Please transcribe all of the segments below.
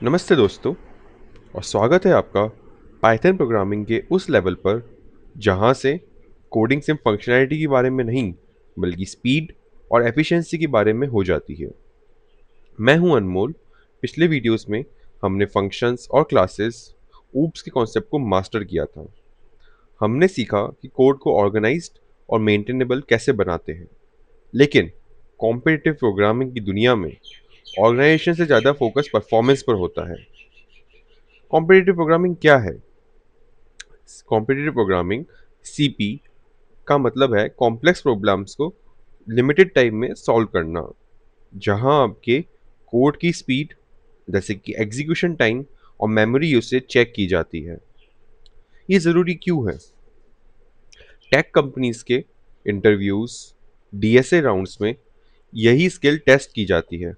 नमस्ते दोस्तों और स्वागत है आपका पाइथन प्रोग्रामिंग के उस लेवल पर जहां से कोडिंग सिर्फ फंक्शनैलिटी के बारे में नहीं बल्कि स्पीड और एफिशिएंसी के बारे में हो जाती है। मैं हूं अनमोल। पिछले वीडियोस में हमने फंक्शंस और क्लासेस ऊप्स के कॉन्सेप्ट को मास्टर किया था। हमने सीखा कि कोड को ऑर्गेनाइज्ड और मेंटेनेबल कैसे बनाते हैं। लेकिन कॉम्पिटिटिव प्रोग्रामिंग की दुनिया में ऑर्गेनाइजेशन से ज़्यादा फोकस परफॉर्मेंस पर होता है। कॉम्पिटिटिव प्रोग्रामिंग क्या है? कॉम्पिटिटिव प्रोग्रामिंग सीपी का मतलब है कॉम्प्लेक्स प्रॉब्लम्स को लिमिटेड टाइम में सॉल्व करना, जहां आपके कोड की स्पीड जैसे कि एग्जीक्यूशन टाइम और मेमोरी यूसेज चेक की जाती है। ये ज़रूरी क्यों है? टेक कंपनीज के इंटरव्यूज, डीएसए राउंड्स में यही स्किल टेस्ट की जाती है।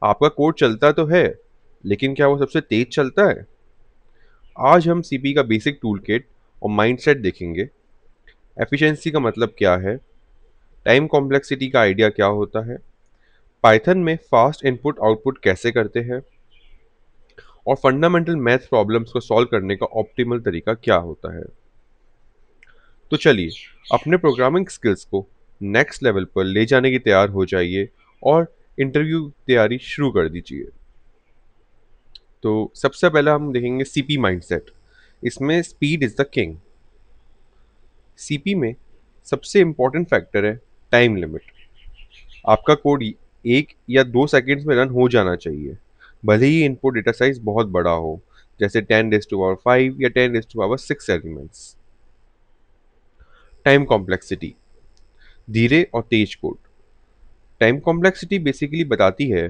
आपका कोड चलता तो है, लेकिन क्या वो सबसे तेज चलता है? आज हम सीपी का बेसिक टूल किट और माइंडसेट देखेंगे। एफिशिएंसी का मतलब क्या है, टाइम कॉम्प्लेक्सिटी का आइडिया क्या होता है, पाइथन में फास्ट इनपुट आउटपुट कैसे करते हैं, और फंडामेंटल मैथ प्रॉब्लम्स को सॉल्व करने का ऑप्टिमल तरीका क्या होता है। तो चलिए अपने प्रोग्रामिंग स्किल्स को नेक्स्ट लेवल पर ले जाने की तैयार हो जाइए और इंटरव्यू तैयारी शुरू कर दीजिए। तो सबसे पहले हम देखेंगे सीपी माइंडसेट। इसमें speed is the king. CP में सबसे इंपॉर्टेंट फैक्टर है टाइम लिमिट। आपका कोड 1 या 2 सेकंड्स में रन हो जाना चाहिए, भले ही इनपुट डेटा साइज बहुत बड़ा हो, जैसे 10⁻5 या 10⁻6 एलिमेंट्स। टाइम कॉम्प्लेक्सिटी, धीरे और तेज कोड। टाइम कॉम्प्लेक्सिटी बेसिकली बताती है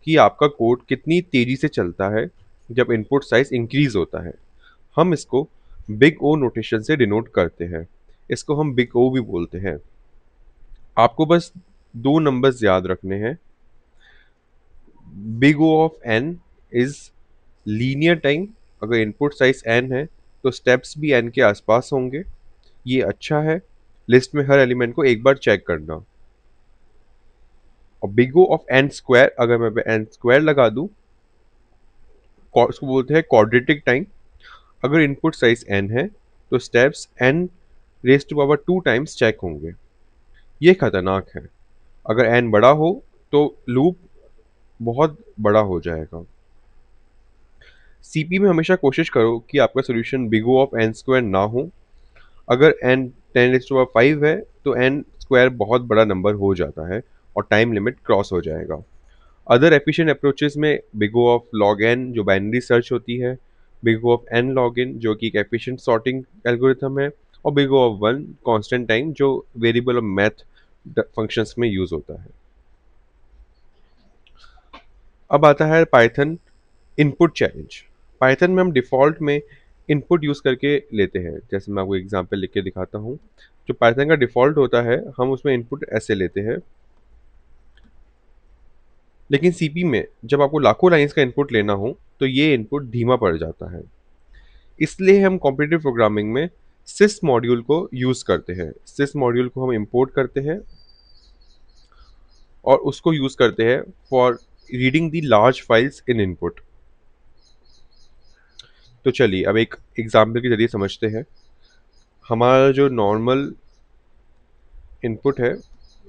कि आपका कोड कितनी तेजी से चलता है जब इनपुट साइज इंक्रीज होता है। हम इसको बिग ओ नोटेशन से डिनोट करते हैं। इसको हम बिग ओ भी बोलते हैं। आपको बस दो नंबर्स याद रखने हैं। Big O of N is linear time. अगर इनपुट साइज एन है तो स्टेप्स भी एन के आसपास होंगे। ये अच्छा है। लिस्ट में हर एलिमेंट को एक बार चेक करना। और big O of N square, अगर मैं एन स्क्वायर लगा दूं, उसको बोलते हैं क्वाड्रेटिक टाइम। अगर इनपुट साइज एन है तो steps N raise to power 2 times check होंगे। ये खतरनाक है। अगर एन बड़ा हो तो लूप बहुत बड़ा हो जाएगा। सीपी में हमेशा कोशिश करो कि आपका solution big O of N square ना हो। अगर एन 10⁻5 है तो एन स्क्वायर बहुत बड़ा नंबर हो जाता है और टाइम लिमिट क्रॉस हो जाएगा। अदर एफिशिएंट अप्रोचेस में big O of log N जो बाइनरी सर्च होती है, big O of N log N जो कि एक एफिशिएंट सॉर्टिंग एल्गोरिथम है, और big O of one constant time जो वेरिएबल और मैथ फंक्शंस में यूज होता है। अब आता है पाइथन इनपुट चैलेंज। पाइथन में हम डिफ़ॉल्ट में इनपुट यूज़ करके लेते हैं। जैसे मैं आपको एग्जांपल लिख के दिखाता हूँ। जो पाइथन का डिफ़ॉल्ट होता है हम उसमें इनपुट ऐसे लेते हैं। लेकिन सीपी में जब आपको लाखों लाइंस का इनपुट लेना हो तो ये इनपुट धीमा पड़ जाता है। इसलिए हम कॉम्पिटिटिव प्रोग्रामिंग में सिस मॉड्यूल को यूज़ करते हैं। सिस मॉड्यूल को हम इंपोर्ट करते हैं और उसको यूज़ करते हैं for reading the large files in input. तो चलिए अब एक एग्जाम्पल के जरिए समझते हैं। हमारा जो नॉर्मल इनपुट है,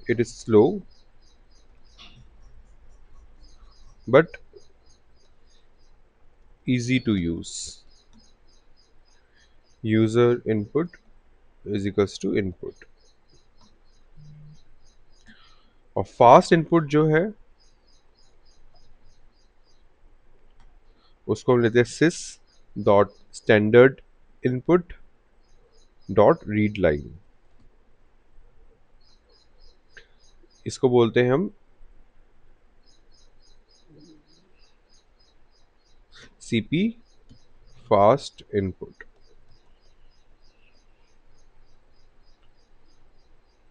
it is slow but easy to use. User input is equals to input। और फास्ट इनपुट जो है उसको हम लेते हैं sys dot standard input dot read line. इसको बोलते हैं हम CP fast input.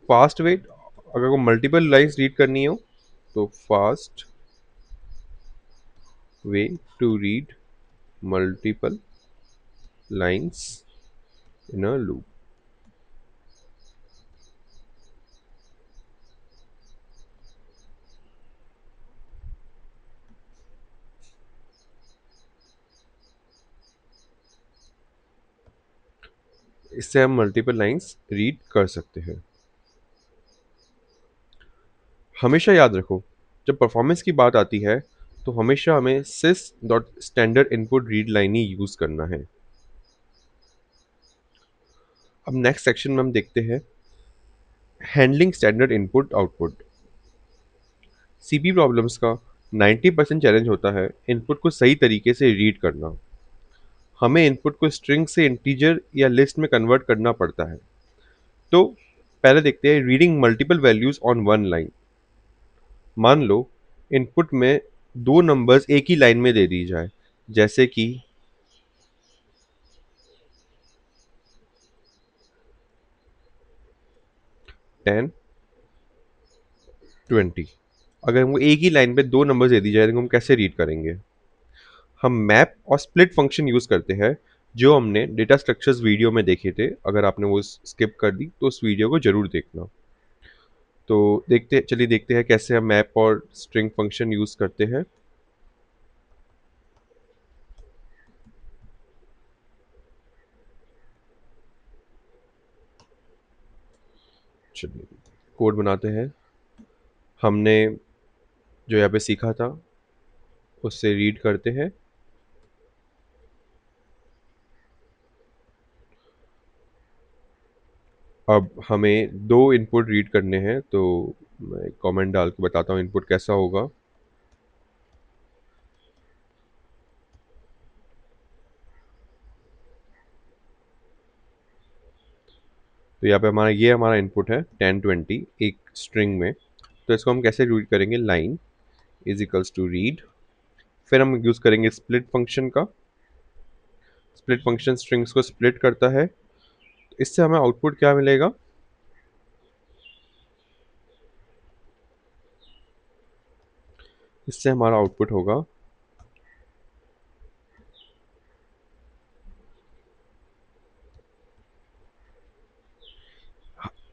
Fast wait, अगर को मल्टीपल लाइंस रीड करनी हो तो fast way to read multiple lines in a loop. इससे हम मल्टीपल लाइंस रीड कर सकते हैं। हमेशा याद रखो, जब परफॉर्मेंस की बात आती है तो हमेशा हमें sys dot standard input read line ही यूज़ करना है। अब नेक्स्ट सेक्शन में हम देखते हैं handling standard input output. CP problems का 90% चैलेंज होता है इनपुट को सही तरीके से रीड करना। हमें इनपुट को स्ट्रिंग से इंटीजर या लिस्ट में कन्वर्ट करना पड़ता है। तो पहले देखते हैं reading multiple values on one line. मान लो इनपुट में दो नंबर्स एक ही लाइन में दे दी जाए, जैसे कि 10 20। अगर हमको एक ही लाइन पे दो नंबर्स दे दी जाए तो हम कैसे रीड करेंगे? हम मैप और स्प्लिट फंक्शन यूज़ करते हैं, जो हमने डेटा स्ट्रक्चर्स वीडियो में देखे थे। अगर आपने वो स्किप कर दी तो उस वीडियो को जरूर देखना। तो चलिए देखते हैं कैसे हम मैप और स्ट्रिंग फंक्शन यूज़ करते हैं। चलिए कोड बनाते हैं। हमने जो यहाँ पे सीखा था उससे रीड करते हैं। अब हमें दो इनपुट रीड करने हैं, तो मैं कमेंट डाल के बताता हूँ इनपुट कैसा होगा। तो यहाँ पे हमारा इनपुट है 1020 एक स्ट्रिंग में। तो इसको हम कैसे रीड करेंगे? Line is equals to read, फिर हम यूज़ करेंगे स्प्लिट फंक्शन का। स्प्लिट फंक्शन स्ट्रिंग्स को स्प्लिट करता है। तो इससे हमें आउटपुट क्या मिलेगा? इससे हमारा आउटपुट होगा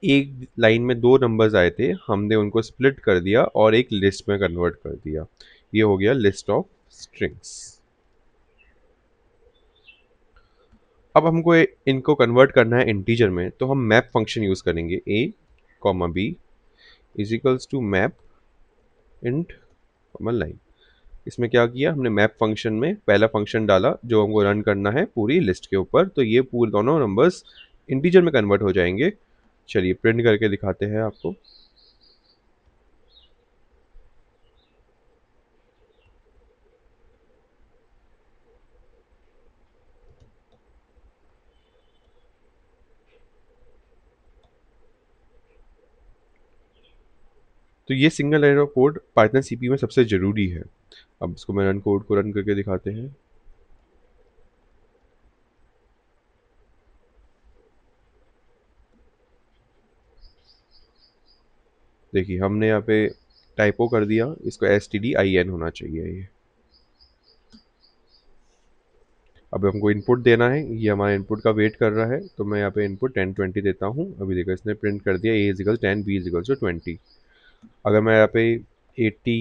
एक लाइन में दो नंबर्स आए थे, हमने उनको स्प्लिट कर दिया और एक लिस्ट में कन्वर्ट कर दिया। ये हो गया लिस्ट ऑफ स्ट्रिंग्स। अब हमको इनको कन्वर्ट करना है इंटीजर में, तो हम मैप फंक्शन यूज़ करेंगे। a comma B is equals to map int comma line. इसमें क्या किया हमने? मैप फंक्शन में पहला फंक्शन डाला जो हमको रन करना है पूरी लिस्ट के ऊपर, तो ये पूरे दोनों नंबर्स इंटीजर में कन्वर्ट हो जाएंगे। चलिए प्रिंट करके दिखाते हैं आपको। तो ये single line of code Python CP में सबसे ज़रूरी है। अब इसको मैं रन कोड को रन करके दिखाते हैं। देखिए हमने यहाँ पे टाइपो कर दिया, इसको STDIN होना चाहिए ये। अब हमको इनपुट देना है, ये हमारा इनपुट का वेट कर रहा है, तो मैं यहाँ पे इनपुट 1020 देता हूँ। अभी देखो इसने प्रिंट कर दिया a is equal 10 b is equal to 20। अगर मैं यहाँ पे 80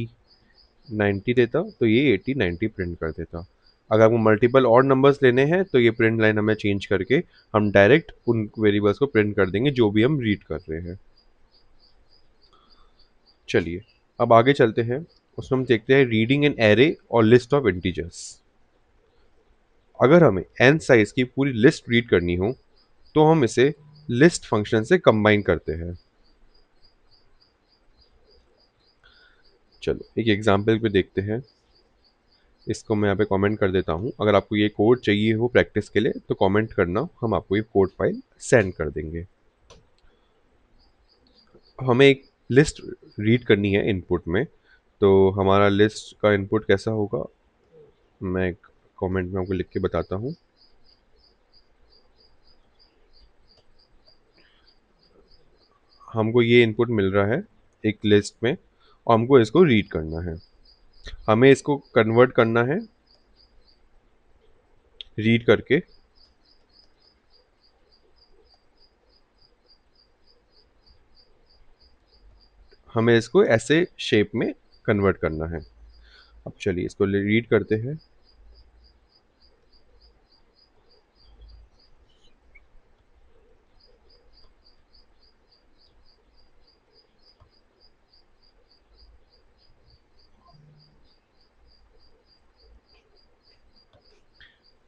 90 देता तो ये 80 90 प्रिंट कर देता। अगर हमको मल्टीपल और नंबर्स लेने हैं तो ये प्रिंट लाइन हमें चेंज करके हम डायरेक्ट उन वेरिएबल्स को प्रिंट कर देंगे जो भी हम रीड कर रहे हैं। चलिए अब आगे चलते हैं, उसमें हम देखते हैं रीडिंग एन एरे और लिस्ट ऑफ इंटीजर्स। अगर हमें n साइज की पूरी लिस्ट रीड करनी हो तो हम इसे लिस्ट फंक्शन से कंबाइन करते हैं। चलो एक एग्जांपल पे देखते हैं। इसको मैं यहाँ पे कमेंट कर देता हूँ। अगर आपको ये कोड चाहिए हो प्रैक्टिस के लिए तो कमेंट करना, हम आपको ये कोड फाइल सेंड कर देंगे। हमें एक लिस्ट रीड करनी है इनपुट में, तो हमारा लिस्ट का इनपुट कैसा होगा मैं कमेंट में आपको लिख के बताता हूँ। हमको ये इनपुट मिल रहा है एक लिस्ट में और हमको इसको रीड करना है। हमें इसको कन्वर्ट करना है रीड करके। हमें इसको ऐसे शेप में कन्वर्ट करना है। अब चलिए इसको रीड करते हैं।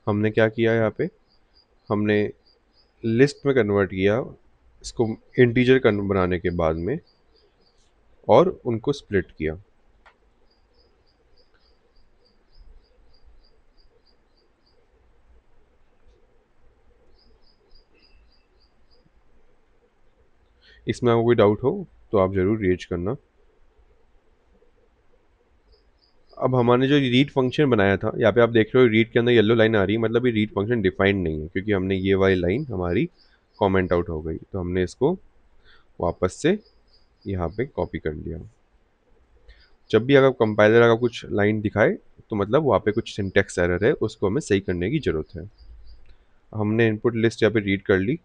हमने क्या किया यहाँ पे, हमने लिस्ट में कन्वर्ट किया इसको इंटीजर बनाने के बाद में, और उनको स्प्लिट किया। इसमें आपको कोई डाउट हो तो आप ज़रूर रेज करना। अब हमने जो रीड फंक्शन बनाया था, यहाँ पे आप देख रहे हो रीड के अंदर येलो लाइन आ रही है, मतलब ये रीड फंक्शन डिफाइंड नहीं है, क्योंकि हमने ये वाली लाइन हमारी कमेंट आउट हो गई, तो हमने इसको वापस से यहाँ पे कॉपी कर लिया। जब भी अगर कंपाइलर अगर कुछ लाइन दिखाए तो मतलब वहाँ पे कुछ सिंटेक्स एरर है, उसको हमें सही करने की ज़रूरत है। हमने इनपुट लिस्ट यहाँ पे रीड कर ली।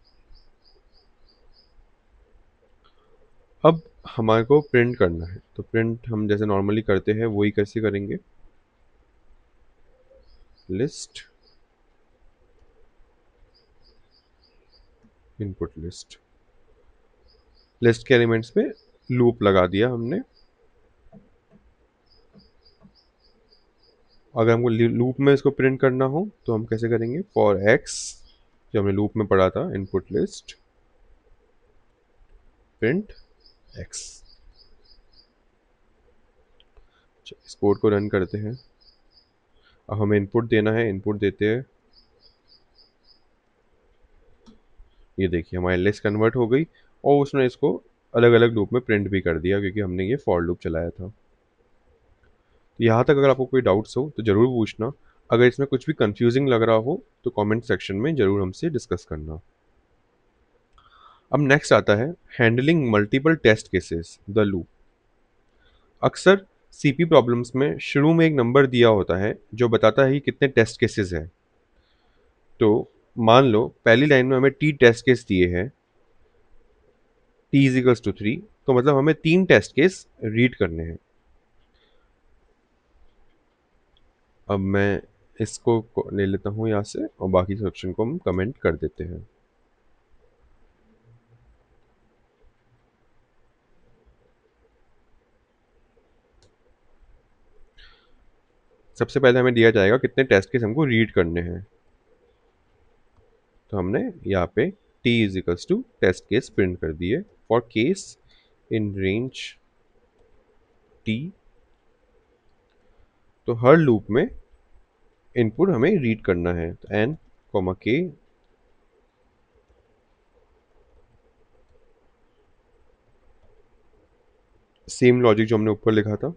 अब हमारे को प्रिंट करना है, तो प्रिंट हम जैसे नॉर्मली करते हैं वही कैसे करेंगे, लिस्ट इनपुट लिस्ट, लिस्ट के एलिमेंट्स में लूप लगा दिया हमने। अगर हमको लूप में इसको प्रिंट करना हो तो हम कैसे करेंगे, फॉर एक्स, जो हमने लूप में पढ़ा था, इनपुट लिस्ट प्रिंट एक्स। इस कोड को रन करते हैं। अब हमें इनपुट देना है, इनपुट देते हैं, ये देखिए हमारी लिस्ट कन्वर्ट हो गई और उसने इसको अलग अलग लूप में प्रिंट भी कर दिया, क्योंकि हमने ये फॉर लूप चलाया था। यहाँ तक अगर आपको कोई डाउट्स हो तो ज़रूर पूछना। अगर इसमें कुछ भी कंफ्यूजिंग लग रहा हो तो कमेंट सेक्शन में ज़रूर हमसे डिस्कस करना। अब नेक्स्ट आता है handling multiple test cases, the loop. अक्सर सीपी प्रॉब्लम्स में शुरू में एक नंबर दिया होता है जो बताता है कि कितने टेस्ट केसेस हैं। तो मान लो पहली लाइन में हमें टी टेस्ट केस दिए हैं, टी इज इक्वल्स टू 3, तो मतलब हमें 3 टेस्ट केस रीड करने हैं। अब मैं इसको ले लेता हूँ यहाँ से और बाकी सेक्शन को हम कमेंट कर देते हैं। सबसे पहले हमें दिया जाएगा कितने टेस्ट केस हमको रीड करने हैं, तो हमने यहाँ पे t is equals to test case print कर दिए for case in range t। तो हर लूप में इनपुट हमें रीड करना है, तो n comma k, same logic जो हमने ऊपर लिखा था।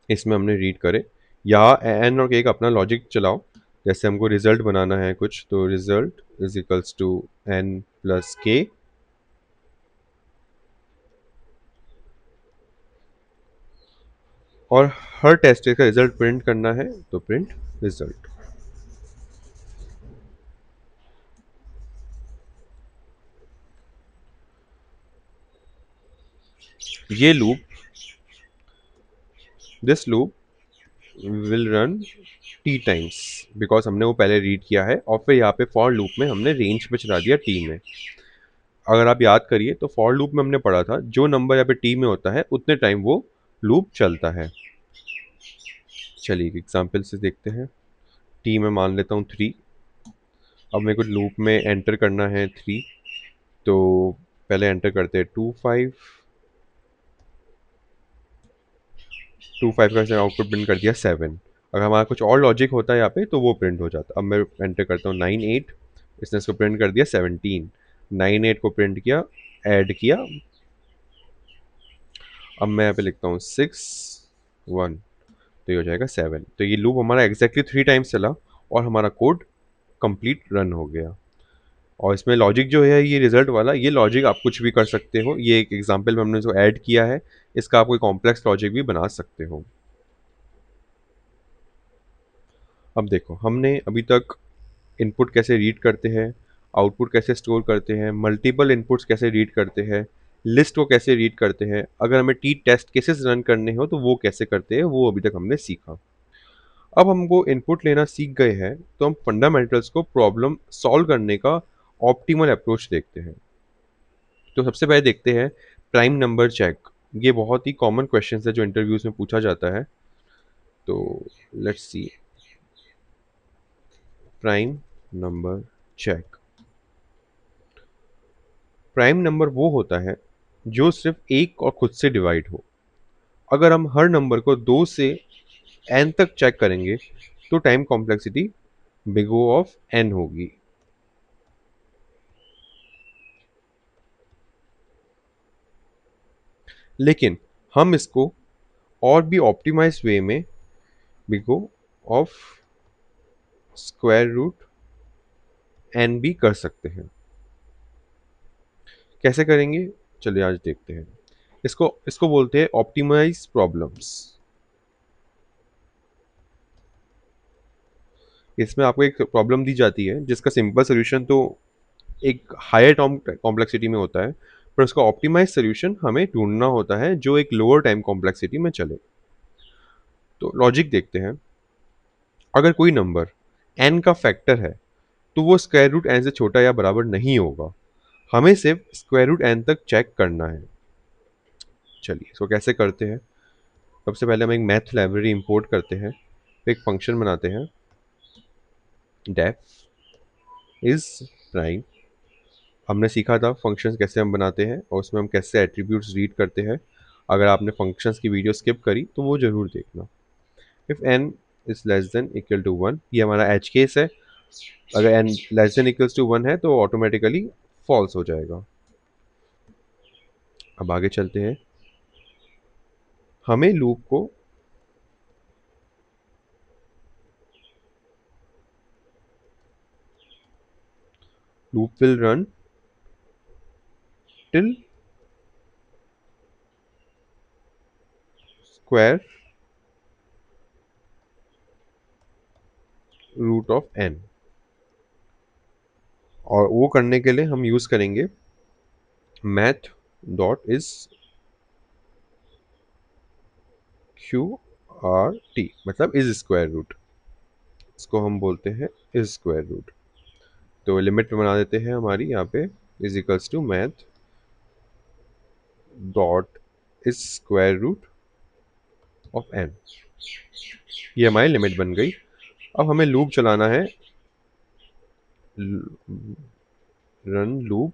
इसमें हमने रीड करे, या एन और के का अपना लॉजिक चलाओ। जैसे हमको रिजल्ट बनाना है कुछ, तो result is equals to N plus K, और हर टेस्ट का रिजल्ट प्रिंट करना है, तो प्रिंट रिजल्ट। ये loop, this loop will run T times, because हमने वो पहले रीड किया है, और फिर यहाँ पे फॉर लूप में हमने रेंज पे चला दिया टी में। अगर आप याद करिए तो फॉर लूप में हमने पढ़ा था जो नंबर यहाँ पे टी में होता है उतने टाइम वो लूप चलता है। चलिए एग्जाम्पल से देखते हैं। टी में मान लेता हूँ 3। अब मेरे को लूप में एंटर करना है 3, तो पहले एंटर करते हैं 2 5 का आउटपुट प्रिंट कर दिया 7। अगर हमारा कुछ और लॉजिक होता है यहाँ पे तो वो प्रिंट हो जाता। अब मैं एंटर करता हूँ 9 8, इसने इसको प्रिंट कर दिया 17। 9 8 को प्रिंट किया, ऐड किया। अब मैं यहाँ पे लिखता हूँ 6 1, तो ये हो जाएगा 7। तो ये लूप हमारा एग्जैक्टली 3 टाइम्स चला और हमारा कोड कंप्लीट रन हो गया। और इसमें लॉजिक जो है ये रिजल्ट वाला, ये लॉजिक आप कुछ भी कर सकते हो। ये एक एग्जांपल में हमने इसको ऐड किया है, इसका आप कोई कॉम्प्लेक्स लॉजिक भी बना सकते हो। अब देखो हमने अभी तक इनपुट कैसे रीड करते हैं, आउटपुट कैसे स्टोर करते हैं, मल्टीपल इनपुट्स कैसे रीड करते हैं, लिस्ट को कैसे रीड करते हैं, अगर हमें टी टेस्ट केसेस रन करने हो तो वो कैसे करते हैं, वो अभी तक हमने सीखा। अब हमको इनपुट लेना सीख गए हैं तो हम फंडामेंटल्स को प्रॉब्लम सॉल्व करने का ऑप्टिमल अप्रोच देखते हैं। तो सबसे पहले देखते हैं प्राइम नंबर चेक, ये बहुत ही कॉमन क्वेश्चन है जो इंटरव्यूज में पूछा जाता है। तो let's see, prime number check. Prime number वो होता है जो सिर्फ एक और खुद से डिवाइड हो। अगर हम हर नंबर को 2 से n तक चेक करेंगे तो time complexity big O of n होगी। लेकिन हम इसको और भी ऑप्टिमाइज वे में big O of square root n भी कर सकते हैं। कैसे करेंगे, चलिए आज देखते हैं। इसको इसको बोलते हैं ऑप्टिमाइज प्रॉब्लम्स। इसमें आपको एक प्रॉब्लम दी जाती है जिसका सिंपल सोल्यूशन तो एक हायर टाइम कॉम्प्लेक्सिटी में होता है, पर उसका ऑप्टिमाइज सोल्यूशन हमें ढूंढना होता है जो एक लोअर टाइम कॉम्प्लेक्सिटी में चले। तो लॉजिक देखते हैं। अगर कोई नंबर n का फैक्टर है तो वो स्क्वायर रूट n से छोटा या बराबर नहीं होगा। हमें सिर्फ स्क्वायर रूट n तक चेक करना है। चलिए इसको कैसे करते हैं। सबसे पहले हम एक मैथ लाइब्रेरी इंपोर्ट करते हैं, फिर एक फंक्शन बनाते हैं डेफ इज प्राइम। हमने सीखा था फंक्शंस कैसे हम बनाते हैं और उसमें हम कैसे एट्रीब्यूट्स रीड करते हैं। अगर आपने फंक्शंस की वीडियो स्किप करी तो वो जरूर देखना। If n is less than equal to 1, ये हमारा एज केस है। अगर n less than equals to 1 है तो ऑटोमेटिकली फॉल्स हो जाएगा। अब आगे चलते हैं। हमें loop will run till square root of n। और वो करने के लिए हम यूज करेंगे math dot is q r t, मतलब इज स्क्वायर रूट। इसको हम बोलते हैं इज स्क्वायर रूट। तो लिमिट बना देते हैं हमारी यहाँ पे is equals to math dot is square root of n। ये हमारी लिमिट बन गई। अब हमें लूप चलाना है, रन लूप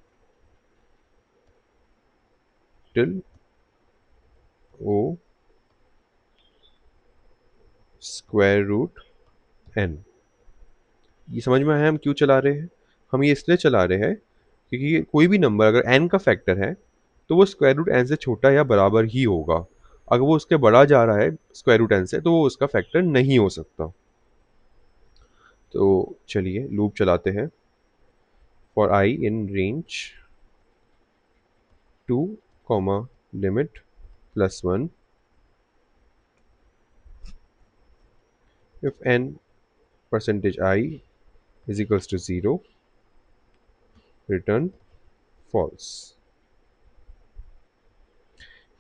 टिल ओ स्क्वायर रूट n। ये समझ में आया हम क्यों चला रहे हैं। हम ये इसलिए चला रहे हैं क्योंकि कोई भी नंबर अगर n का फैक्टर है तो वो स्क्वायर रूट n से छोटा या बराबर ही होगा। अगर वो उसके बड़ा जा रहा है स्क्वायर रूट n से तो वो उसका फैक्टर नहीं हो सकता। तो चलिए लूप चलाते हैं। For I in range 2 comma limit plus 1 if n percentage I is equals to 0 return false।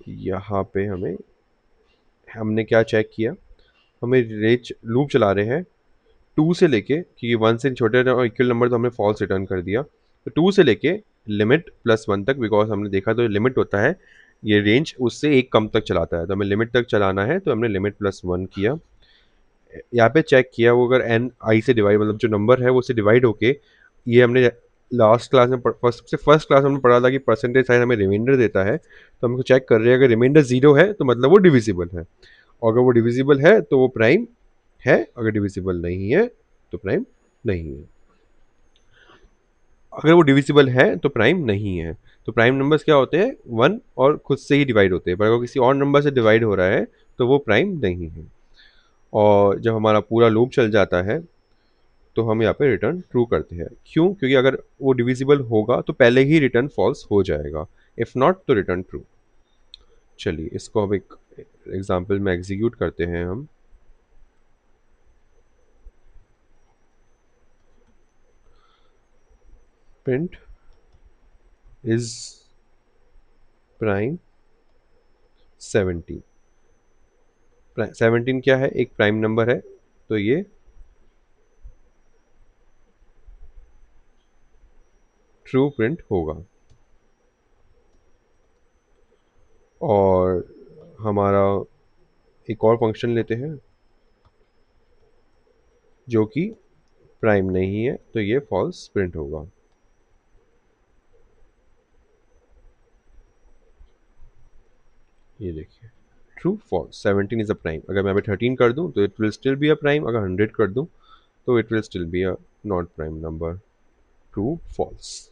यहाँ पे हमने क्या चेक किया, हमें रेंज लूप चला रहे हैं 2 से लेके, क्योंकि 1 से छोटे और इक्वल नंबर तो हमने फॉल्स रिटर्न कर दिया, तो 2 से लेके लिमिट प्लस 1 तक, बिकॉज हमने देखा तो लिमिट होता है ये रेंज उससे एक कम तक चलाता है, तो हमें लिमिट तक चलाना है तो हमने लिमिट प्लस 1 किया। यहाँ पे चेक किया वो अगर एन आई से डिवाइड, मतलब जो नंबर है वो उससे डिवाइड होके, ये हमने लास्ट क्लास में फर्स्ट क्लास में हमने पढ़ा था कि परसेंटेज साइन हमें रिमाइंडर देता है, तो हमको चेक कर रहे हैं अगर रिमाइंडर 0 है तो मतलब वो डिविजिबल है, और अगर वो डिविजिबल है तो वो प्राइम है, अगर डिविजिबल नहीं है तो प्राइम नहीं है। अगर वो डिविजिबल है तो प्राइम नहीं है। तो प्राइम नंबर्स क्या होते हैं, 1 और खुद से ही डिवाइड होते हैं, पर अगर किसी और नंबर से डिवाइड हो रहा है तो वो प्राइम नहीं है। और जब हमारा पूरा लूप चल जाता है तो हम यहाँ पे रिटर्न ट्रू करते हैं। क्यों, क्योंकि अगर वो डिविजिबल होगा तो पहले ही रिटर्न फॉल्स हो जाएगा, इफ नॉट तो रिटर्न ट्रू। चलिए इसको अब एक एग्जाम्पल में एग्जीक्यूट करते हैं हम। Print is prime 17। 17 क्या है, एक प्राइम नंबर है, तो ये ट्रू प्रिंट होगा। और हमारा एक और फंक्शन लेते हैं जो कि प्राइम नहीं है, तो ये फॉल्स प्रिंट होगा। ये देखिए, true false, 17 is a prime. अगर मैं अभी 13 कर दूं तो it will still be a prime, अगर 100 कर दूं तो it will still be a not prime number. True false.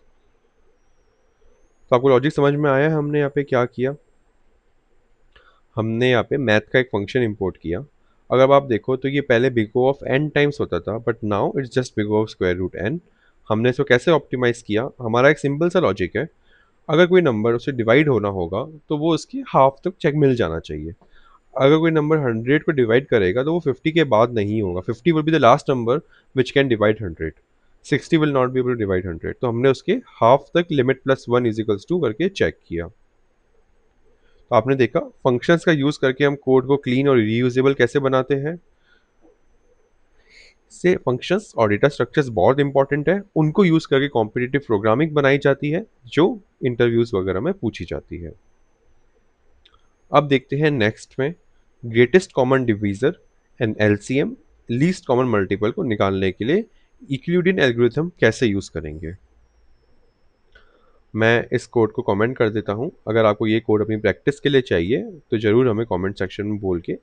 तो आपको लॉजिक समझ में आया है हमने यहाँ पे क्या किया? हमने यहाँ पे मैथ का एक फंक्शन इंपोर्ट किया। अगर आप देखो तो ये पहले big O of n times होता था, but now it's just big O of square root n। हमने इसको कैसे ऑप्टिमाइज किया? हमारा एक सिंपल सा लॉजिक है, अगर कोई नंबर उससे डिवाइड होना होगा तो वो उसकी हाफ तक चेक मिल जाना चाहिए। अगर कोई नंबर 100 को डिवाइड करेगा तो वो 50 के बाद नहीं होगा। 50 will be the last number which can divide 100। 60 will not be able to divide 100। तो हमने उसके हाफ तक limit plus 1 is equals to करके चेक किया। तो आपने देखा फंक्शंस का यूज करके हम कोड को क्लीन और रीयूजेबल कैसे बनाते हैं। से फंक्शंस और डेटा स्ट्रक्चर्स बहुत इंपॉर्टेंट है, उनको यूज करके कॉम्पिटिटिव प्रोग्रामिंग बनाई जाती है जो इंटरव्यूज वगैरह में पूछी जाती है। अब देखते हैं नेक्स्ट में greatest common divisor and LCM, least common multiple को निकालने के लिए यूक्लिडियन एल्गोरिथम कैसे यूज करेंगे। मैं इस कोड को कमेंट कर देता हूं। अगर आपको ये कोड अपनी प्रैक्टिस के लिए चाहिए तो जरूर हमें कमेंट सेक्शन में बोल के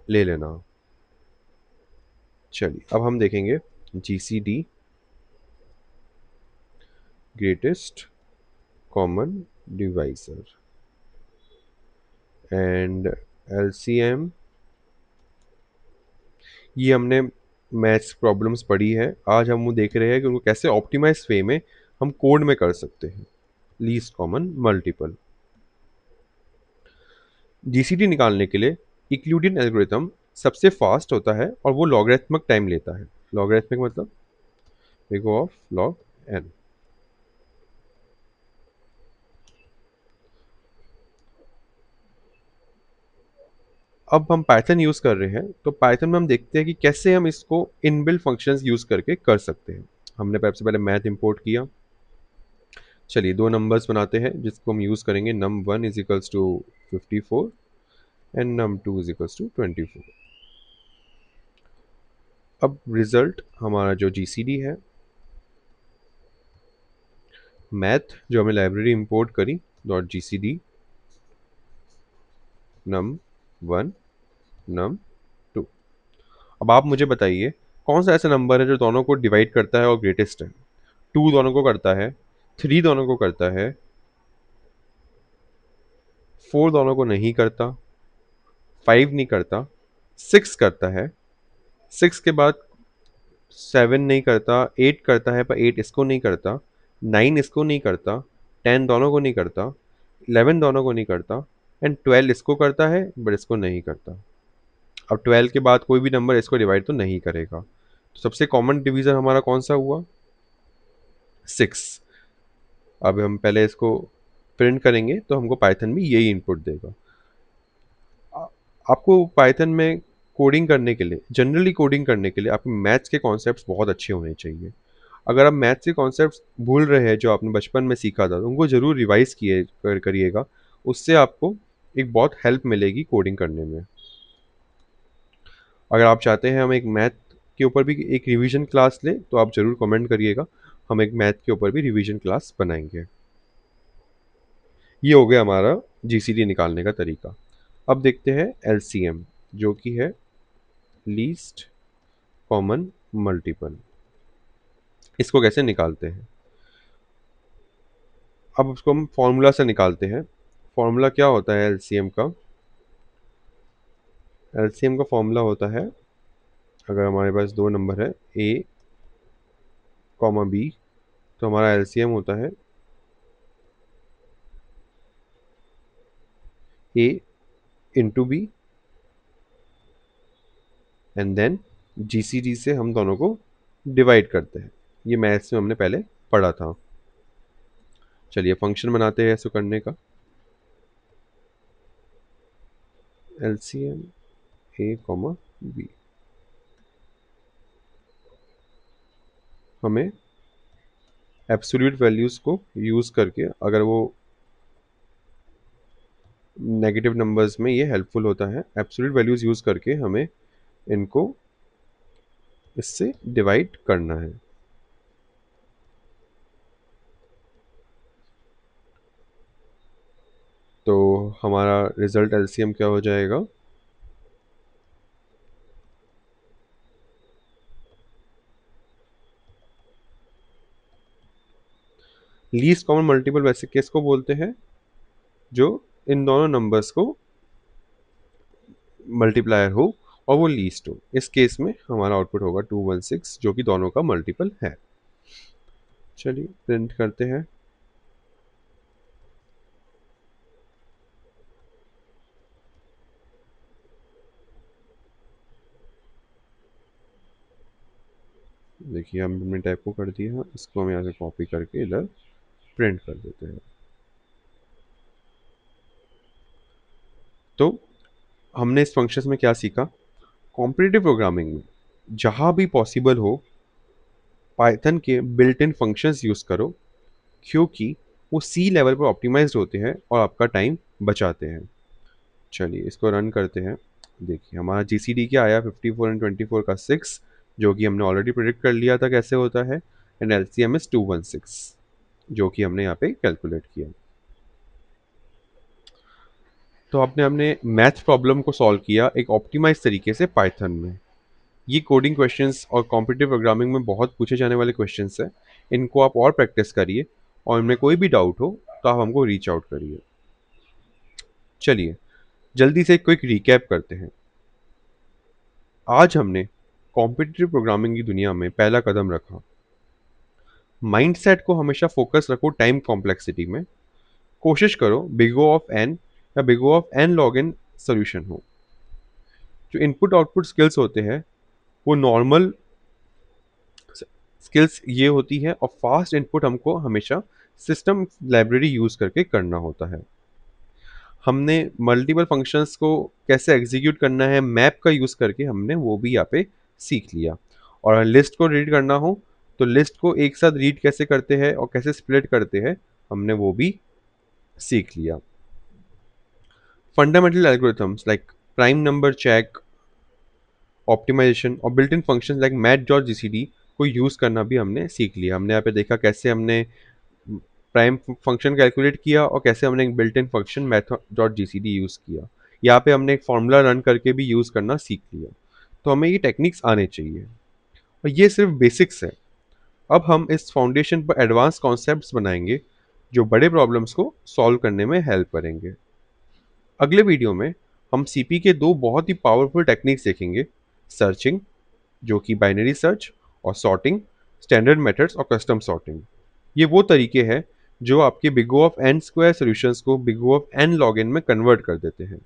ले लेना। चलिए अब हम देखेंगे GCD greatest common divisor and LCM। ये हमने मैथ्स प्रॉब्लम्स पढ़ी है, आज हम वो देख रहे हैं कि उनको कैसे ऑप्टिमाइज वे में हम कोड में कर सकते हैं। लीस्ट कॉमन मल्टीपल, GCD निकालने के लिए यूक्लिडियन एल्गोरिथम सबसे फास्ट होता है और वो लॉगरिथमिक टाइम लेता है। लॉगरिथमिक मतलब big O of log n। अब हम पाइथन यूज कर रहे हैं, तो पाइथन में हम देखते हैं कि कैसे हम इसको इनबिल्ट फंक्शंस यूज करके कर सकते हैं। हमने सबसे पहले मैथ इंपोर्ट किया। चलिए दो नंबर्स बनाते हैं जिसको हम यूज करेंगे। num1 is equals to 54 and num2 is equals to 24। अब रिजल्ट हमारा जो GCD है, मैथ जो हमें लाइब्रेरी इंपोर्ट करी डॉट GCD num1 num2। अब आप मुझे बताइए कौन सा ऐसा नंबर है जो दोनों को डिवाइड करता है और ग्रेटेस्ट है। 2 दोनों को करता है, 3 दोनों को करता है, 4 दोनों को नहीं करता, 5 नहीं करता, 6 करता है, 6 के बाद 7 नहीं करता, 8 करता है पर 8 इसको नहीं करता, 9 इसको नहीं करता, 10 दोनों को नहीं करता, 11 दोनों को नहीं करता, एंड 12 इसको करता है बट इसको नहीं करता। अब 12 के बाद कोई भी नंबर इसको डिवाइड तो नहीं करेगा। तो सबसे कॉमन डिवीजन हमारा कौन सा हुआ? 6। अब हम पहले इसको प्रिंट करेंगे तो हमको पाइथन में यही इनपुट देगा। आ- आपको पाइथन में कोडिंग करने के लिए, जनरली कोडिंग करने के लिए आपके मैथ्स के कॉन्सेप्ट्स बहुत अच्छे होने चाहिए। अगर आप मैथ्स के कॉन्सेप्ट्स भूल रहे हैं जो आपने बचपन में सीखा था, तो उनको ज़रूर रिवाइज करिएगा। उससे आपको एक बहुत हेल्प मिलेगी कोडिंग करने में। अगर आप चाहते हैं हम एक मैथ के ऊपर भी एक रिवीजन क्लास लें तो आप ज़रूर कमेंट करिएगा, हम एक मैथ के ऊपर भी रिवीजन क्लास बनाएंगे। ये हो गया हमारा GCD निकालने का तरीका। अब देखते हैं LCM जो कि है लीस्ट कॉमन मल्टीपल। इसको कैसे निकालते हैं? अब उसको हम फॉर्मूला से निकालते हैं। फॉर्मूला क्या होता है LCM का? LCM का फॉर्मूला होता है, अगर हमारे पास दो नंबर है A कॉमा B, तो हमारा LCM होता है A into B and then GCD से हम दोनों को डिवाइड करते हैं। ये मैथ्स में हमने पहले पढ़ा था। चलिए फंक्शन बनाते हैं इसको करने का। LCM A कॉमा B, हमें एब्सोल्यूट वैल्यूज़ को यूज़ करके, अगर वो नेगेटिव नंबर्स में ये हेल्पफुल होता है। एब्सोल्यूट वैल्यूज़ यूज़ करके हमें इनको इससे डिवाइड करना है। तो हमारा रिजल्ट एलसीएम क्या हो जाएगा? लीस्ट कॉमन मल्टीपल वैसे केस को बोलते हैं जो इन दोनों नंबर्स को मल्टीप्लायर हो और वो लीस्ट हो। इस केस में हमारा आउटपुट होगा 216 जो कि दोनों का मल्टीपल है। चलिए प्रिंट करते हैं। देखिए हमने टाइप को कर दिया, इसको हम यहाँ से कॉपी करके इधर प्रिंट कर देते हैं। तो हमने इस फंक्शंस में क्या सीखा? कॉम्पिटिटिव प्रोग्रामिंग में जहाँ भी पॉसिबल हो पाइथन के बिल्ट इन फंक्शंस यूज़ करो, क्योंकि वो सी लेवल पर ऑप्टिमाइज्ड होते हैं और आपका टाइम बचाते हैं। चलिए इसको रन करते हैं। देखिए हमारा जीसीडी क्या आया, 54 एंड 24 का 6, जो कि हमने ऑलरेडी प्रिडिक्ट कर लिया था कैसे होता है। एंड एलसीएम इज 216 जो कि हमने यहाँ पे कैलकुलेट किया। तो आपने हमने मैथ प्रॉब्लम को सॉल्व किया एक ऑप्टिमाइज तरीके से पाइथन में। ये कोडिंग क्वेश्चंस और कॉम्पिटिटिव प्रोग्रामिंग में बहुत पूछे जाने वाले क्वेश्चंस हैं। इनको आप और प्रैक्टिस करिए और इनमें कोई भी डाउट हो तो आप हमको रीच आउट करिए। चलिए जल्दी से क्विक रिकैप करते हैं। आज हमने कॉम्पिटिटिव प्रोग्रामिंग की दुनिया में पहला कदम रखा। माइंडसेट को हमेशा फोकस रखो टाइम कॉम्प्लेक्सिटी में। कोशिश करो बिग O ऑफ एन या big O of N log n solution हो। जो इनपुट आउटपुट स्किल्स होते हैं वो नॉर्मल स्किल्स ये होती है और फास्ट इनपुट हमको हमेशा सिस्टम लाइब्रेरी यूज़ करके करना होता है। हमने मल्टीपल फंक्शंस को कैसे एग्जीक्यूट करना है मैप का यूज़ करके हमने वो भी यहाँ पे सीख लिया। और लिस्ट को रीड करना हो तो लिस्ट को एक साथ रीड कैसे करते हैं और कैसे स्प्लिट करते हैं हमने वो भी सीख लिया। Fundamental algorithms like prime number check, optimization और बिल्ट इन फंक्शंस लाइक मैथ.gcd को यूज़ करना भी हमने सीख लिया। हमने यहाँ पे देखा कैसे हमने प्राइम फंक्शन कैलकुलेट किया और कैसे हमने एक बिल्ट इन फंक्शन मैथ.gcd यूज़ किया। यहाँ पे हमने एक फॉर्मूला रन करके भी यूज़ करना सीख लिया। तो हमें ये टेक्निक्स आने चाहिए और ये सिर्फ बेसिक्स है। अब हम इस फाउंडेशन पर एडवांस कॉन्सेप्ट्स बनाएंगे जो बड़े प्रॉब्लम्स को सॉल्व करने में हेल्प करेंगे। अगले वीडियो में हम सीपी के दो बहुत ही पावरफुल टेक्निक्स देखेंगे, सर्चिंग जो कि बाइनरी सर्च और सॉर्टिंग स्टैंडर्ड मेथड्स और कस्टम सॉर्टिंग। ये वो तरीके हैं जो आपके big O of N square solutions को big O of N log N में कन्वर्ट कर देते हैं।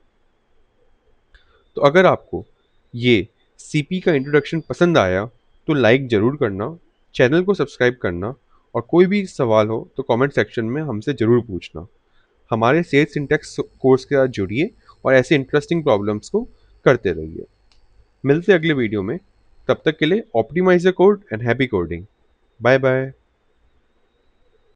तो अगर आपको ये सीपी का इंट्रोडक्शन पसंद आया तो लाइक ज़रूर करना, चैनल को सब्सक्राइब करना और कोई भी सवाल हो तो कमेंट सेक्शन में हमसे ज़रूर पूछना। हमारे सेल्स सिंटैक्स कोर्स के साथ जुड़िए और ऐसे इंटरेस्टिंग प्रॉब्लम्स को करते रहिए। मिलते अगले वीडियो में, तब तक के लिए optimize your code and happy coding. Bye bye.